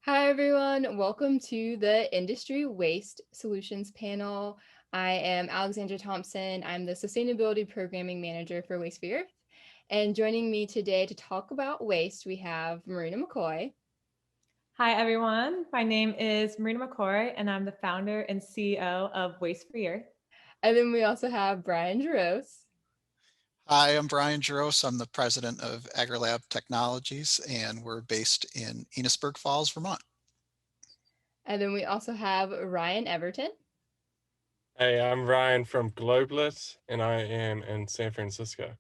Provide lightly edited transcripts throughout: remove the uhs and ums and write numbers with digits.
Hi, everyone. Welcome to the Industry Waste Solutions panel. I am Alexandra Thompson. I'm the Sustainability Programming Manager for Waste for Earth. And joining me today to talk about waste, we have Marina McCoy. Hi, everyone. My name is Marina McCoy, and I'm the founder and CEO of Waste for Earth. And then we also have Brian Jerose. Hi, I'm Brian Jerose. I'm the president of Agrilab Technologies, and we're based in Enosburg Falls, Vermont. And then we also have Ryan Everton. Hey, I'm Ryan from Gobelet, and I am in San Francisco.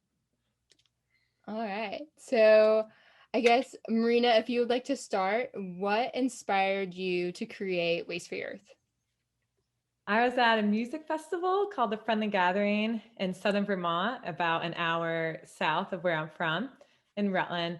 All right. So I guess, Marina, if you would like to start, what inspired you to create Waste for Earth? I was at a music festival called the Friendly Gathering in southern Vermont, about an hour south of where I'm from in Rutland.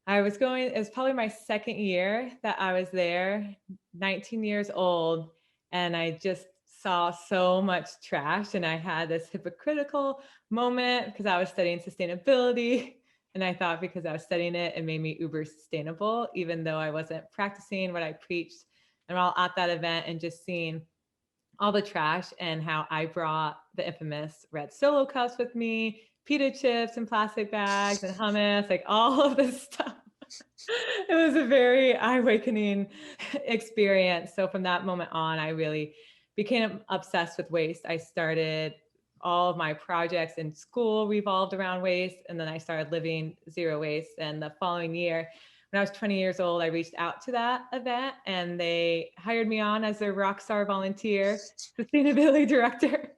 It was probably my second year that I was there, 19 years old, and I just saw so much trash. And I had this hypocritical moment because I was studying sustainability. And I thought because I was studying it, it made me uber sustainable, even though I wasn't practicing what I preached. And while at that event and just seeing all the trash and how I brought the infamous red Solo cups with me, pita chips and plastic bags and hummus, like all of this stuff. It was a very eye-awakening experience. So from that moment on, I really became obsessed with waste. I started all of my projects in school revolved around waste, and then I started living zero waste. And the following year, when I was 20 years old, I reached out to that event and they hired me on as their rock star volunteer sustainability director.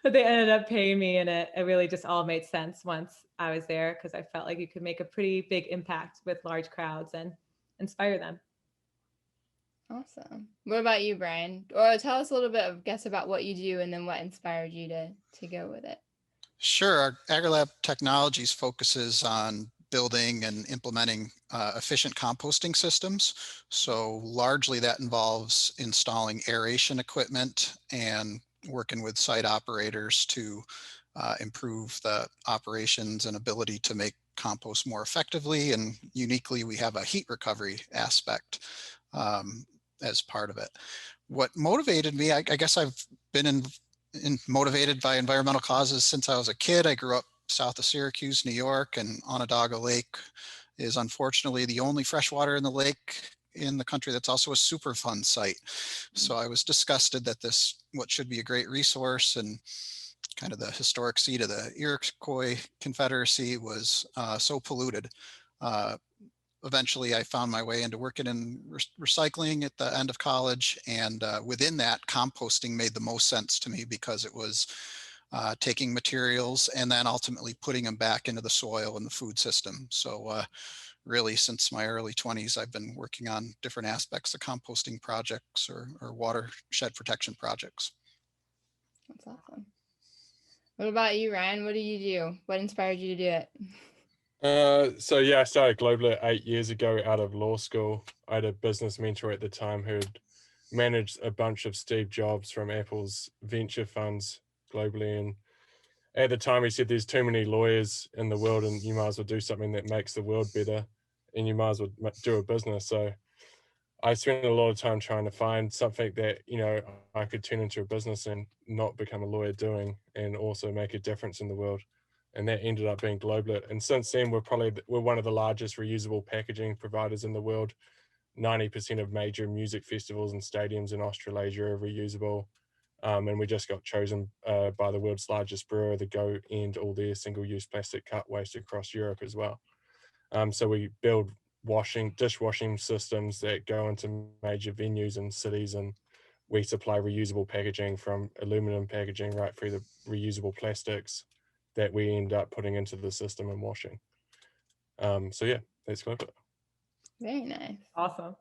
But they ended up paying me, and it really just all made sense once I was there because I felt like you could make a pretty big impact with large crowds and inspire them. Awesome. What about you, Brian? Or tell us a little bit of guess about what you do and then what inspired you to go with it. Sure, our Agrilab Technologies focuses on building and implementing efficient composting systems. So largely that involves installing aeration equipment and working with site operators to improve the operations and ability to make compost more effectively. And uniquely, we have a heat recovery aspect as part of it. What motivated me, I guess I've been motivated by environmental causes since I was a kid. I grew up south of Syracuse, New York, and Onondaga Lake is unfortunately the only freshwater in the lake in the country that's also a Superfund site. So I was disgusted that this, what should be a great resource and kind of the historic seat of the Iroquois Confederacy, was so polluted. Eventually I found my way into working in recycling at the end of college. And within that, composting made the most sense to me because it was taking materials and then ultimately putting them back into the soil and the food system. So really since my early 20s, I've been working on different aspects of composting projects or watershed protection projects. That's awesome. What about you, Ryan? What do you do? What inspired you to do it? I started Gobelet 8 years ago out of law school. I had a business mentor at the time who'd managed a bunch of Steve Jobs from Apple's venture funds globally. And at the time, he said there's too many lawyers in the world and you might as well do something that makes the world better and you might as well do a business. So I spent a lot of time trying to find something that, I could turn into a business and not become a lawyer doing and also make a difference in the world. And that ended up being Gobelet. And since then, we're one of the largest reusable packaging providers in the world. 90% of major music festivals and stadiums in Australasia are reusable. And we just got chosen by the world's largest brewer to go end all their single-use plastic cup waste across Europe as well. So we build dishwashing systems that go into major venues and cities, and we supply reusable packaging from aluminum packaging right through the reusable plastics that we end up putting into the system and washing. That's Gobelet. Very nice. Awesome.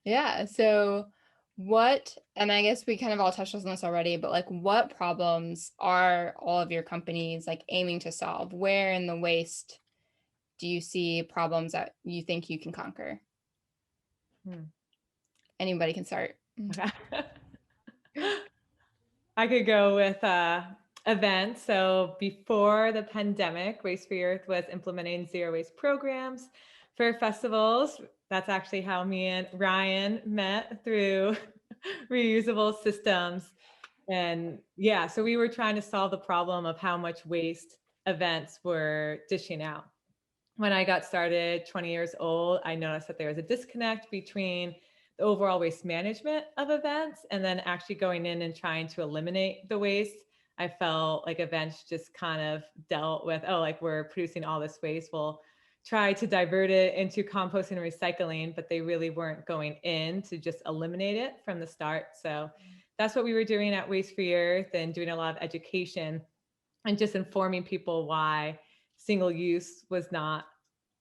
Yeah. And I guess we kind of all touched on this already, but like what problems are all of your companies like aiming to solve? Where in the waste do you see problems that you think you can conquer? Anybody can start. I could go with events. So before the pandemic, Waste for Earth was implementing zero waste programs for festivals. That's actually how me and Ryan met, through reusable systems. And yeah, so we were trying to solve the problem of how much waste events were dishing out. When I got started 20 years old, I noticed that there was a disconnect between the overall waste management of events and then actually going in and trying to eliminate the waste. I felt like events just kind of dealt with, oh, like we're producing all this waste. We'll try to divert it into composting and recycling, but they really weren't going in to just eliminate it from the start. So that's what we were doing at Waste Free Earth, and doing a lot of education and just informing people why single use was not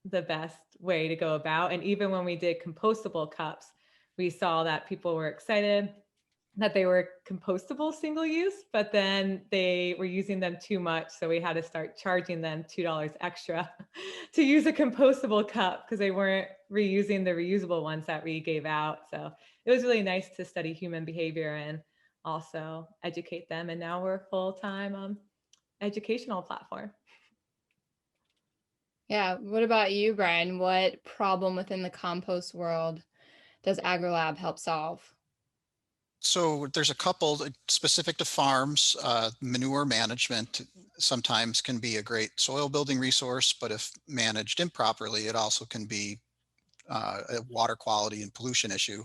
the best way to go about. And even when we did compostable cups, we saw that people were excited that they were compostable single use, but then they were using them too much. So we had to start charging them $2 extra to use a compostable cup, because they weren't reusing the reusable ones that we gave out. So it was really nice to study human behavior and also educate them. And now we're a full-time educational platform. Yeah. What about you, Brian? What problem within the compost world does Agrilab help solve? So there's a couple specific to farms. Manure management sometimes can be a great soil building resource, but if managed improperly, it also can be a water quality and pollution issue.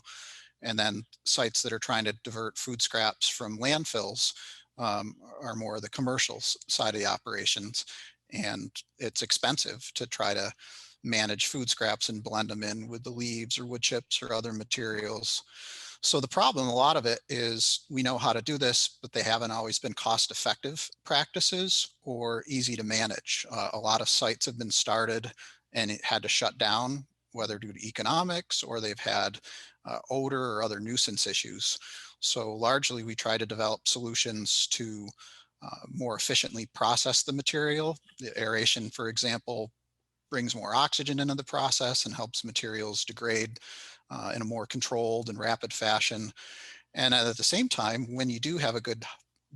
And then sites that are trying to divert food scraps from landfills are more the commercial side of the operations. And it's expensive to try to manage food scraps and blend them in with the leaves or wood chips or other materials. So the problem, a lot of it is we know how to do this, but they haven't always been cost-effective practices or easy to manage. A lot of sites have been started and it had to shut down, whether due to economics or they've had odor or other nuisance issues. So largely we try to develop solutions to more efficiently process the material. The aeration, for example, brings more oxygen into the process and helps materials degrade in a more controlled and rapid fashion. And at the same time, when you do have a good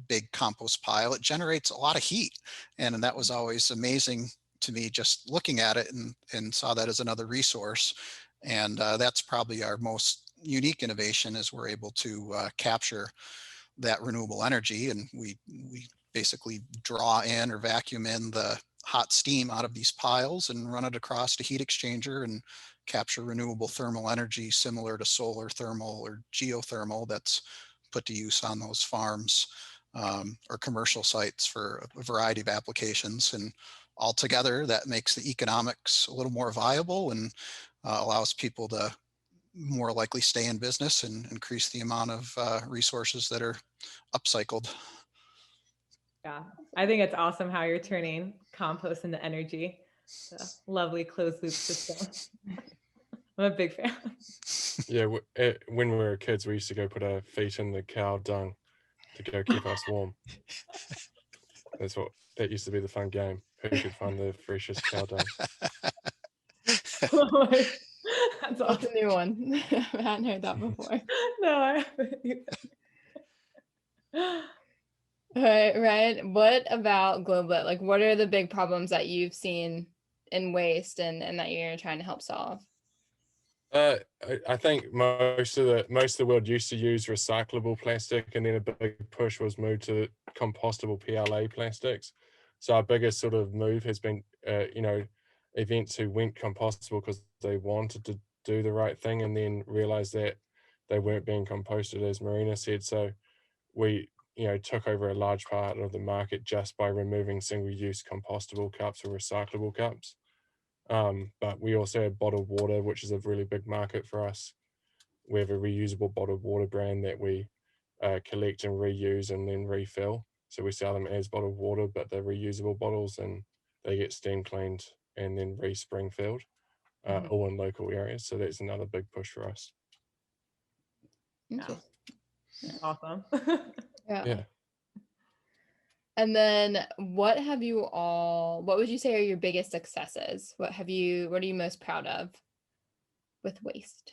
big compost pile, it generates a lot of heat. And that was always amazing to me, just looking at it, and saw that as another resource. And that's probably our most unique innovation, is we're able to capture that renewable energy, and we basically draw in or vacuum in the hot steam out of these piles and run it across a heat exchanger and capture renewable thermal energy similar to solar thermal or geothermal that's put to use on those farms or commercial sites for a variety of applications. And altogether, that makes the economics a little more viable and allows people to more likely stay in business and increase the amount of resources that are upcycled. Yeah, I think it's awesome how you're turning compost into energy. It's a lovely closed loop system. I'm a big fan. Yeah, when we were kids, we used to go put our feet in the cow dung to go keep us warm. That used to be the fun game. Who could find the freshest cow dung? That's That's awesome. a new one. I hadn't heard that before. No, I haven't either. Right. What about Gobelet? Like, what are the big problems that you've seen in waste and that you're trying to help solve? I think most of the world used to use recyclable plastic, and then a big push was moved to compostable PLA plastics. So our biggest sort of move has been, events who went compostable because they wanted to do the right thing, and then realized that they weren't being composted, as Marina said. So we, took over a large part of the market just by removing single-use compostable cups or recyclable cups. But we also have bottled water, which is a really big market for us. We have a reusable bottled water brand that we collect and reuse and then refill. So we sell them as bottled water, but they're reusable bottles, and they get steam cleaned and then re-spring filled, all in local areas. So that's another big push for us. Interesting. Awesome. Yeah. And then what would you say are your biggest successes? What are you most proud of with waste,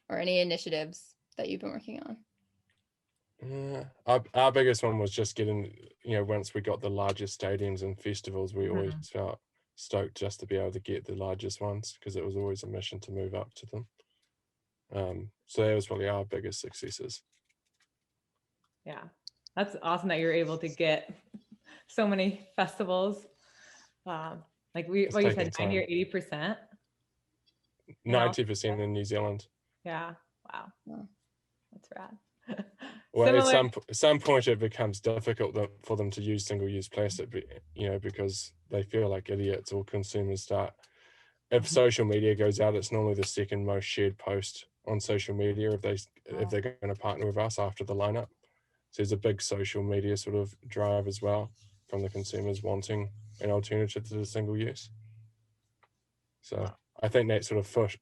or any initiatives that you've been working on? Our biggest one was just getting, once we got the largest stadiums and festivals, we always felt stoked just to be able to get the largest ones, because it was always a mission to move up to them. So that was probably our biggest successes. Yeah, that's awesome that you're able to get so many festivals. Like what you said, 90 or 80%. 90% in New Zealand. Yeah. Wow. That's rad. Well, at some point it becomes difficult for them to use single-use plastic, because they feel like idiots, or consumers start. If social media goes out, it's normally the second most shared post on social media if they're going to partner with us after the lineup. So there's a big social media sort of drive as well from the consumers wanting an alternative to the single use. So I think that sort of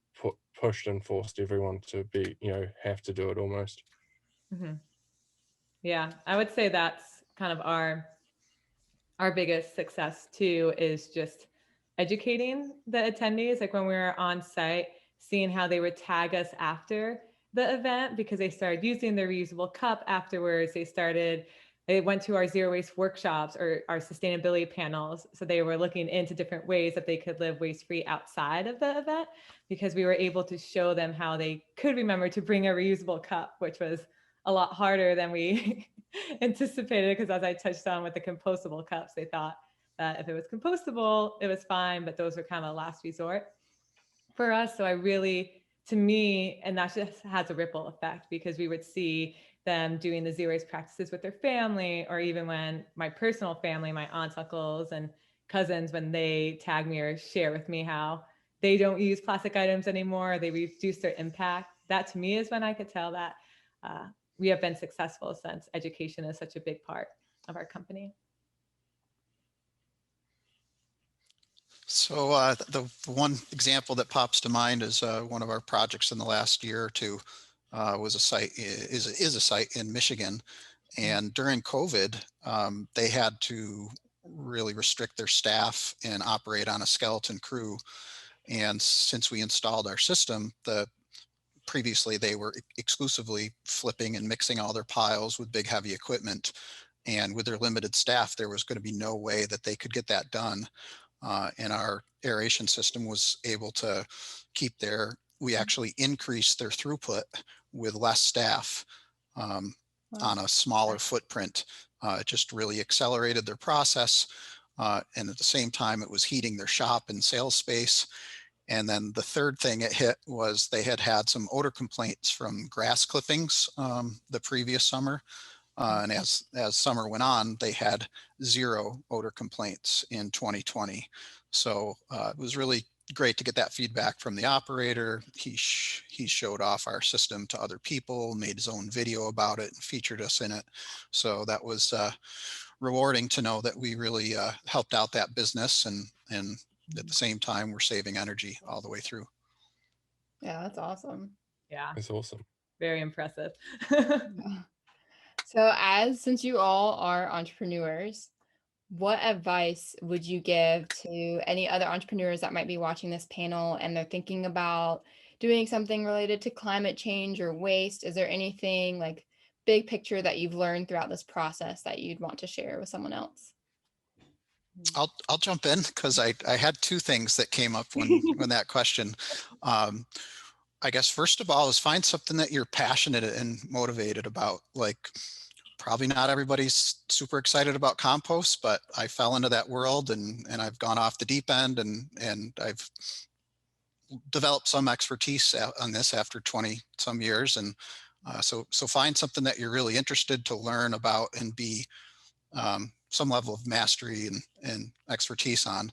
pushed and forced everyone to be, have to do it almost. Mm-hmm. Yeah, I would say that's kind of our biggest success too, is just educating the attendees. Like when we were on site, seeing how they would tag us after the event, because they started using their reusable cup afterwards. They went to our zero waste workshops or our sustainability panels. So they were looking into different ways that they could live waste-free outside of the event, because we were able to show them how they could remember to bring a reusable cup, which was a lot harder than we anticipated, because as I touched on with the compostable cups, they thought that if it was compostable, it was fine, but those were kind of a last resort for us. So to me, and that just has a ripple effect, because we would see them doing the zero waste practices with their family, or even when my personal family, my aunts, uncles, and cousins, when they tag me or share with me how they don't use plastic items anymore, they reduce their impact. That to me is when I could tell that we have been successful, since education is such a big part of our company. So the one example that pops to mind is one of our projects in the last year or two is a site in Michigan. And during COVID, they had to really restrict their staff and operate on a skeleton crew. And since we installed our system, previously they were exclusively flipping and mixing all their piles with big heavy equipment. And with their limited staff, there was going to be no way that they could get that done. And our aeration system was able to we actually increased their throughput with less staff on a smaller footprint. It just really accelerated their process. And at the same time, it was heating their shop and sales space. And then the third thing it hit was they had some odor complaints from grass clippings the previous summer. And as summer went on, they had 0 odor complaints in 2020. So it was really great to get that feedback from the operator. He showed off our system to other people, made his own video about it, and featured us in it. So that was rewarding to know that we really helped out that business, and at the same time, we're saving energy all the way through. Yeah, that's awesome. Yeah, it's awesome. Very impressive. Yeah. So since you all are entrepreneurs, what advice would you give to any other entrepreneurs that might be watching this panel and they're thinking about doing something related to climate change or waste? Is there anything like big picture that you've learned throughout this process that you'd want to share with someone else? I'll jump in, because I had 2 things that came up when that question. I guess first of all is find something that you're passionate and motivated about. Like, probably not everybody's super excited about compost, but I fell into that world and I've gone off the deep end, and I've developed some expertise on this after 20 some years. And so find something that you're really interested to learn about and be some level of mastery and expertise on.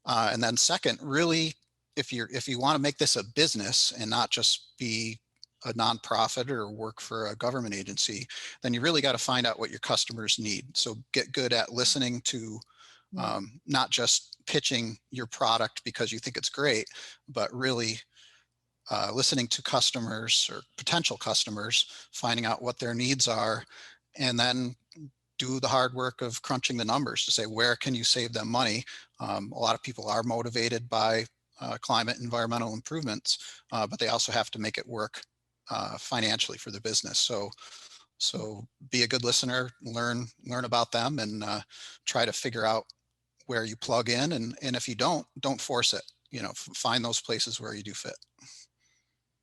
And then second, really, if you want to make this a business and not just be a nonprofit or work for a government agency, then you really got to find out what your customers need. So get good at listening to not just pitching your product because you think it's great, but really listening to customers or potential customers, finding out what their needs are, and then do the hard work of crunching the numbers to say, where can you save them money? A lot of people are motivated by climate environmental improvements, but they also have to make it work financially for the business. So be a good listener, learn about them, and try to figure out where you plug in, and if you don't force it. You know, find those places where you do fit.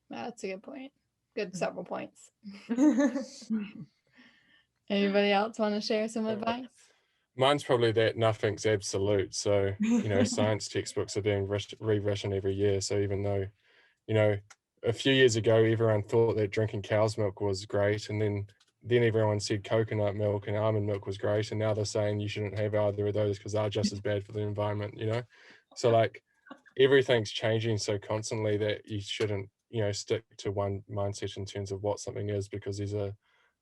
That's a good point. Good several points. Anybody else want to share some advice? Mine's probably that nothing's absolute. So, you know, science textbooks are being rewritten every year. So even though, you know, a few years ago, everyone thought that drinking cow's milk was great. And then everyone said coconut milk and almond milk was great. And now they're saying you shouldn't have either of those because they're just as bad for the environment, you know? So like everything's changing so constantly that you shouldn't, you know, stick to one mindset in terms of what something is, because there's a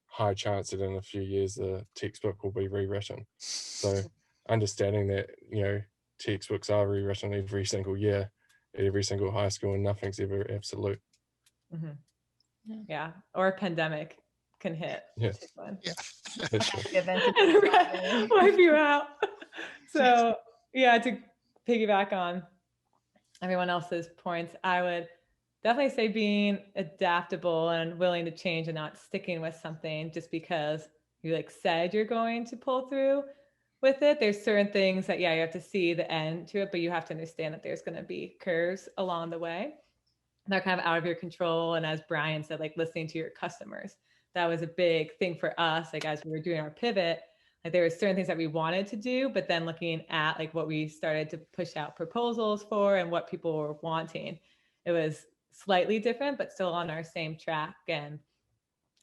high chance that in a few years the textbook will be rewritten. So understanding that, you know, textbooks are rewritten every single year at every single high school and nothing's ever absolute. Yeah, or a pandemic can hit. Yeah, that's true. And wipe you out. So yeah, to piggyback on everyone else's points, I would definitely say being adaptable and willing to change and not sticking with something just because you like said you're going to pull through with it. There's certain things that, yeah, you have to see the end to it, but you have to understand that there's going to be curves along the way. They're kind of out of your control. And as Brian said, like listening to your customers, that was a big thing for us. Like as we were doing our pivot, like there were certain things that we wanted to do, but then looking at like what we started to push out proposals for and what people were wanting, it was slightly different, but still on our same track. And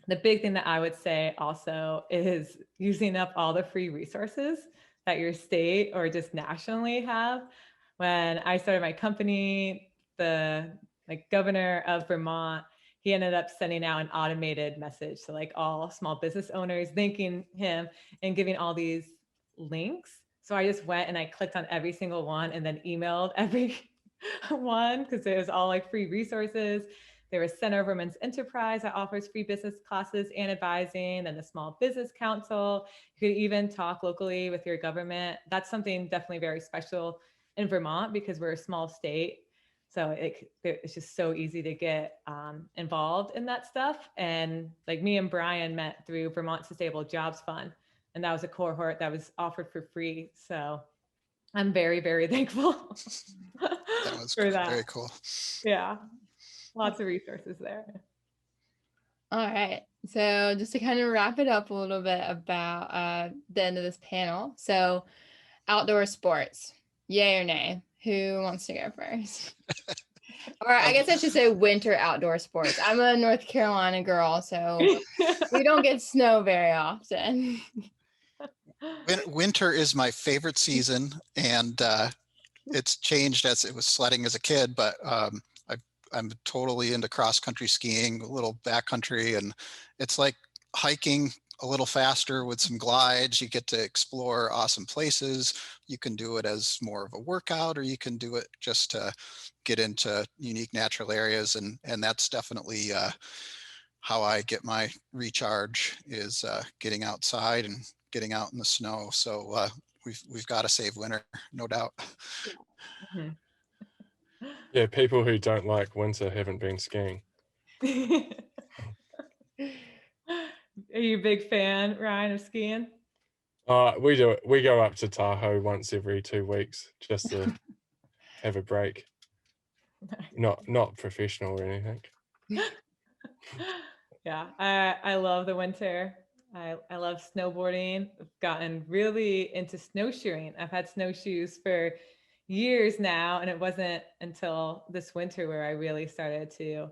the big thing that I would say also is using up all the free resources that your state or just nationally have. When I started my company, the governor of Vermont, he ended up sending out an automated message to like all small business owners, thanking him and giving all these links. So I just went and I clicked on every single one and then emailed every one because it was all like free resources. There was Center of Women's Enterprise that offers free business classes and advising, and the Small Business Council. You could even talk locally with your government. That's something definitely very special in Vermont because we're a small state. So it's just so easy to get involved in that stuff. And like me and Brian met through Vermont Sustainable Jobs Fund. And that was a cohort that was offered for free. So I'm very, very thankful That was for that. Very cool. Yeah. Lots of resources there. All right. So just to kind of wrap it up a little bit about the end of this panel. So outdoor sports, yay or nay? Who wants to go first? Or I guess I should say winter outdoor sports. I'm a North Carolina girl, so we don't get snow very often. Winter is my favorite season, and it's changed as it was sledding as a kid, but I'm totally into cross-country skiing, a little backcountry, and it's like hiking a little faster with some glides. You get to explore awesome places. You can do it as more of a workout, or you can do it just to get into unique natural areas, and that's definitely how I get my recharge, is getting outside and getting out in the snow. So we've got to save winter, no doubt. Mm-hmm. Yeah, people who don't like winter haven't been skiing. Are you a big fan, Ryan, of skiing? We do it. We go up to Tahoe once every 2 weeks just to have a break. Not professional or anything. Yeah, I love the winter. I love snowboarding. I've gotten really into snowshoeing. I've had snowshoes for years now, and it wasn't until this winter where I really started to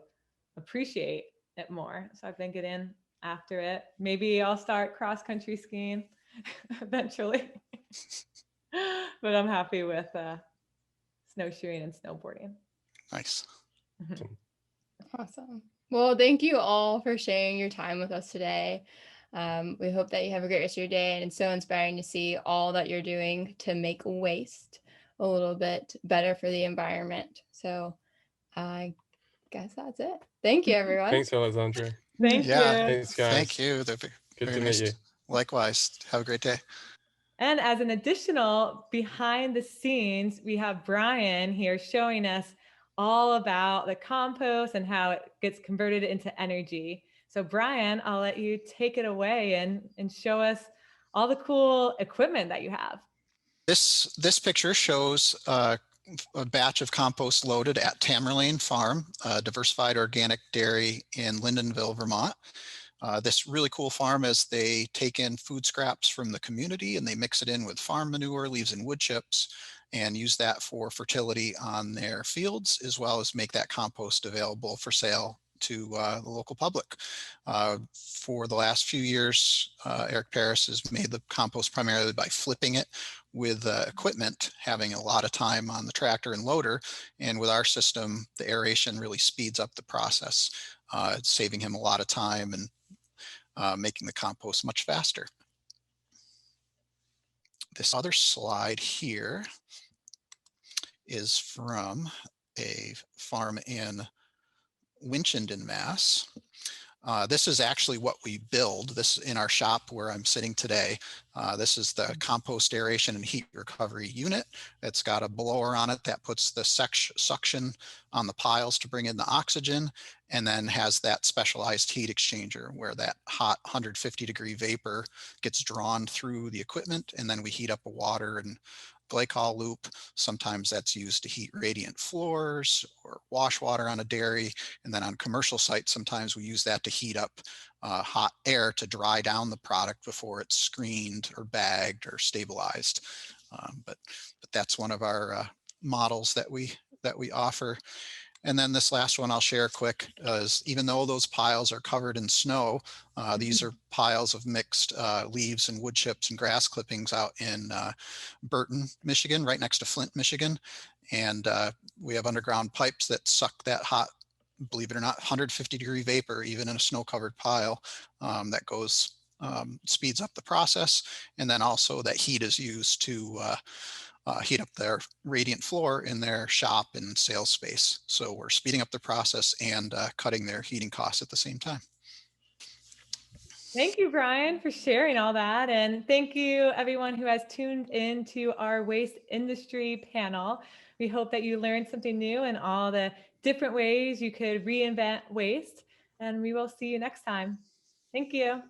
appreciate it more. So I've been getting after it. Maybe I'll start cross-country skiing eventually. But I'm happy with snowshoeing and snowboarding. Nice. Awesome. Well, thank you all for sharing your time with us today. We hope that you have a great rest of your day, and it's so inspiring to see all that you're doing to make waste a little bit better for the environment. So I guess that's it. Thank you, everyone. Thanks, Alexandra. Thank you. Thanks, guys. Thank you. Good to meet you. Likewise. Have a great day. And as an additional behind the scenes, we have Brian here showing us all about the compost and how it gets converted into energy. So Brian, I'll let you take it away and show us all the cool equipment that you have. This picture shows a batch of compost loaded at Tamerlane Farm, a diversified organic dairy in Lyndonville, Vermont. This really cool farm is they take in food scraps from the community and they mix it in with farm manure, leaves, and wood chips, and use that for fertility on their fields, as well as make that compost available for sale to the local public. For the last few years, Eric Paris has made the compost primarily by flipping it with equipment, having a lot of time on the tractor and loader. And with our system, the aeration really speeds up the process, saving him a lot of time and making the compost much faster. This other slide here is from a farm in Winchendon, Mass. This is actually what we build. This in our shop where I'm sitting today. This is the compost aeration and heat recovery unit. It's got a blower on it that puts the suction on the piles to bring in the oxygen, and then has that specialized heat exchanger where that hot 150-degree vapor gets drawn through the equipment, and then we heat up a water and glycol loop. Sometimes that's used to heat radiant floors or wash water on a dairy. And then on commercial sites, sometimes we use that to heat up hot air to dry down the product before it's screened or bagged or stabilized. But that's one of our models that we offer. And then this last one I'll share quick is, even though those piles are covered in snow, these are piles of mixed leaves and wood chips and grass clippings out in Burton, Michigan, right next to Flint, Michigan. And we have underground pipes that suck that hot, believe it or not, 150-degree vapor, even in a snow-covered pile, that goes, speeds up the process. And then also that heat is used to heat up their radiant floor in their shop and sales space. So we're speeding up the process and cutting their heating costs at the same time. Thank you, Brian, for sharing all that. And thank you, everyone who has tuned in to our waste industry panel. We hope that you learned something new and all the different ways you could reinvent waste. And we will see you next time. Thank you.